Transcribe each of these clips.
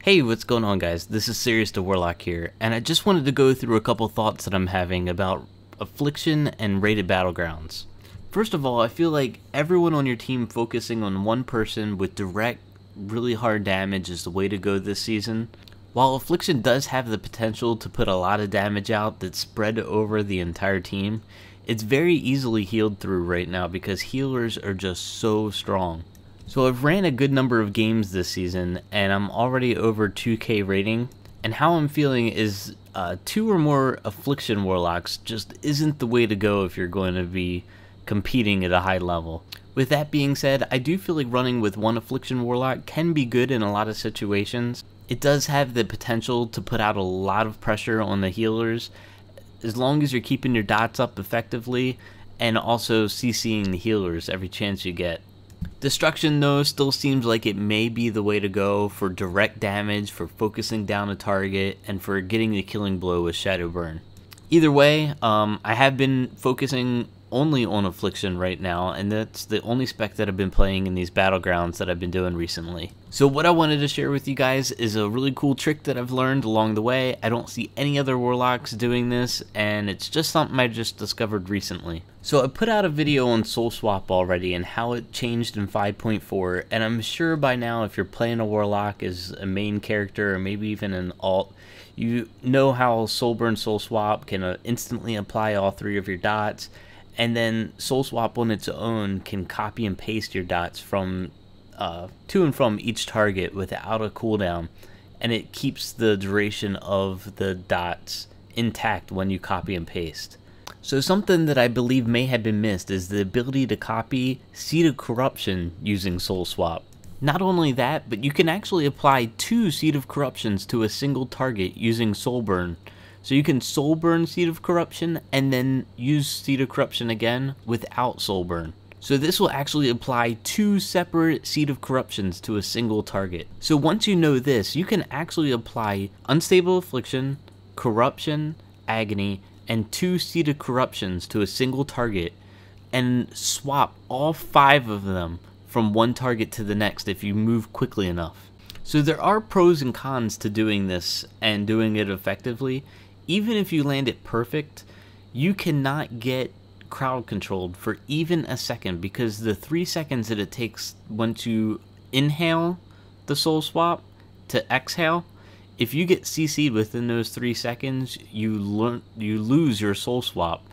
Hey, what's going on, guys? This is Serious to Warlock here, and I just wanted to go through a couple thoughts that I'm having about Affliction and rated battlegrounds. First of all, I feel like everyone on your team focusing on one person with direct, really hard damage is the way to go this season. While Affliction does have the potential to put a lot of damage out that's spread over the entire team, it's very easily healed through right now because healers are just so strong. So I've ran a good number of games this season, and I'm already over 2k rating, and how I'm feeling is 2 or more Affliction Warlocks just isn't the way to go if you're going to be competing at a high level. With that being said, I do feel like running with one Affliction Warlock can be good in a lot of situations. It does have the potential to put out a lot of pressure on the healers, as long as you're keeping your dots up effectively, and also CCing the healers every chance you get. Destruction, though, still seems like it may be the way to go for direct damage, for focusing down a target, and for getting the killing blow with Shadow Burn. Either way, I have been focusing only on Affliction right now, and that's the only spec that I've been playing in these battlegrounds that I've been doing recently. So what I wanted to share with you guys is a really cool trick that I've learned along the way. I don't see any other Warlocks doing this, and it's just something I just discovered recently. So I put out a video on Soul Swap already and how it changed in 5.4, and I'm sure by now if you're playing a Warlock as a main character or maybe even an alt, you know how Soul Burn Soul Swap can instantly apply all 3 of your dots. And then Soul Swap on its own can copy and paste your dots from to and from each target without a cooldown, and it keeps the duration of the dots intact when you copy and paste. So something that I believe may have been missed is the ability to copy Seed of Corruption using Soul Swap. Not only that, but you can actually apply 2 Seed of Corruptions to a single target using Soul Burn. So you can Soul Burn Seed of Corruption and then use Seed of Corruption again without Soul Burn. So this will actually apply 2 separate Seed of Corruptions to a single target. So once you know this, you can actually apply Unstable Affliction, Corruption, Agony, and 2 Seed of Corruptions to a single target and swap all 5 of them from one target to the next if you move quickly enough. So there are pros and cons to doing this and doing it effectively. Even if you land it perfect, you cannot get crowd controlled for even a second, because the 3 seconds that it takes once you inhale the Soul Swap to exhale, if you get CC'd within those 3 seconds, you lose your Soul Swap,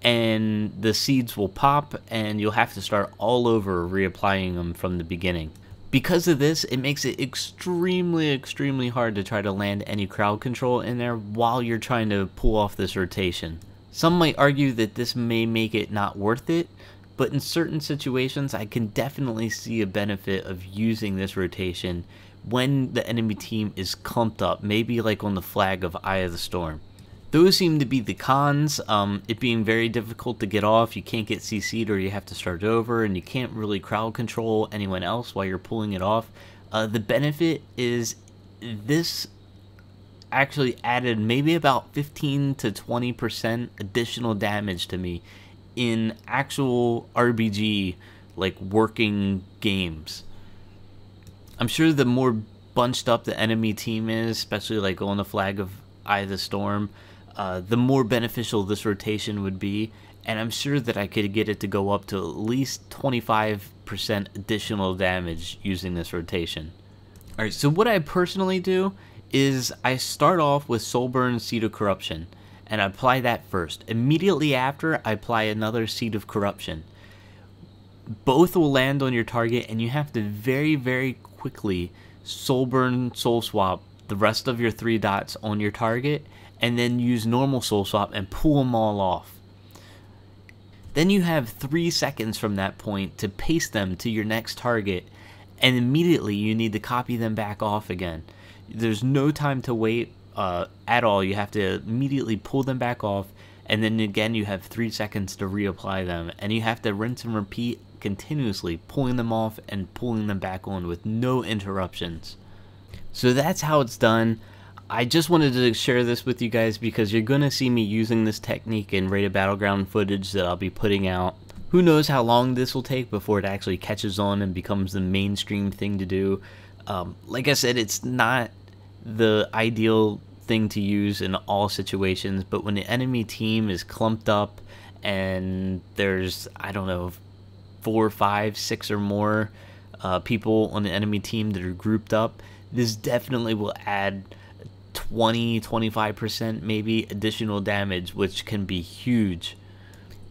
and the seeds will pop, and you'll have to start all over reapplying them from the beginning. Because of this, it makes it extremely hard to try to land any crowd control in there while you're trying to pull off this rotation. Some might argue that this may make it not worth it, but in certain situations I can definitely see a benefit of using this rotation when the enemy team is clumped up, maybe like on the flag of Eye of the Storm. Those seem to be the cons, it being very difficult to get off, you can't get CC'd or you have to start over, and you can't really crowd control anyone else while you're pulling it off. The benefit is this actually added maybe about 15 to 20% additional damage to me in actual RBG, like working games. I'm sure the more bunched up the enemy team is, especially like on the flag of Eye of the Storm, the more beneficial this rotation would be, and I'm sure that I could get it to go up to at least 25% additional damage using this rotation. Alright, so what I personally do is I start off with Soul Burn Seed of Corruption, and I apply that first. Immediately after, I apply another Seed of Corruption. Both will land on your target, and you have to very quickly Soul Burn Soul Swap the rest of your 3 dots on your target, and then use normal Soul Swap and pull them all off. Then you have 3 seconds from that point to paste them to your next target, and immediately you need to copy them back off again. There's no time to wait at all. You have to immediately pull them back off, and then again you have 3 seconds to reapply them, and you have to rinse and repeat continuously, pulling them off and pulling them back on with no interruptions. So that's how it's done. I just wanted to share this with you guys because you're going to see me using this technique in rated battleground footage that I'll be putting out. Who knows how long this will take before it actually catches on and becomes the mainstream thing to do. Like I said, it's not the ideal thing to use in all situations, but when the enemy team is clumped up and there's, I don't know, 4, 5, 6 or more people on the enemy team that are grouped up, this definitely will add 20-25% maybe additional damage, which can be huge.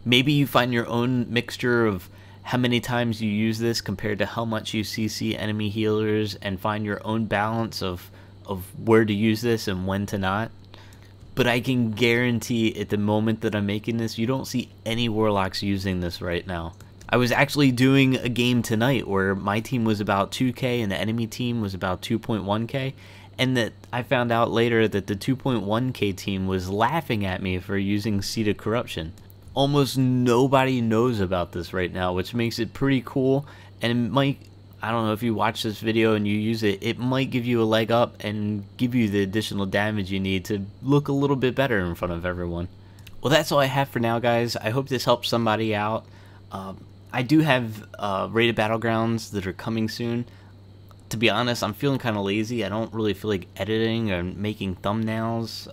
Maybe you find your own mixture of how many times you use this compared to how much you CC enemy healers, and find your own balance of where to use this and when to not. But I can guarantee at the moment that I'm making this, you don't see any warlocks using this right now. I was actually doing a game tonight where my team was about 2k and the enemy team was about 2.1k, and that I found out later that the 2.1k team was laughing at me for using Seed of Corruption. Almost nobody knows about this right now, which makes it pretty cool, and it might, I don't know, if you watch this video and you use it, it might give you a leg up and give you the additional damage you need to look a little bit better in front of everyone. Well, that's all I have for now, guys. I hope this helps somebody out. I do have rated battlegrounds that are coming soon. To be honest, I'm feeling kind of lazy. I don't really feel like editing or making thumbnails.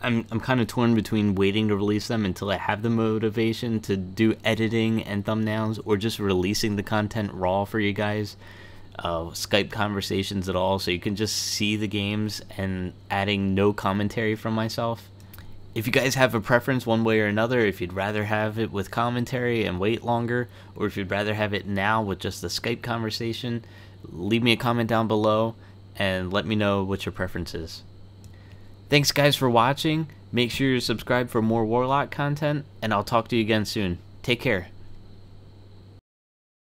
I'm kind of torn between waiting to release them until I have the motivation to do editing and thumbnails, or just releasing the content raw for you guys. Skype conversations at all, so you can just see the games and adding no commentary from myself. If you guys have a preference one way or another, if you'd rather have it with commentary and wait longer, or if you'd rather have it now with just the Skype conversation, leave me a comment down below and let me know what your preference is. Thanks guys for watching. Make sure you're subscribed for more Warlock content, and I'll talk to you again soon. Take care.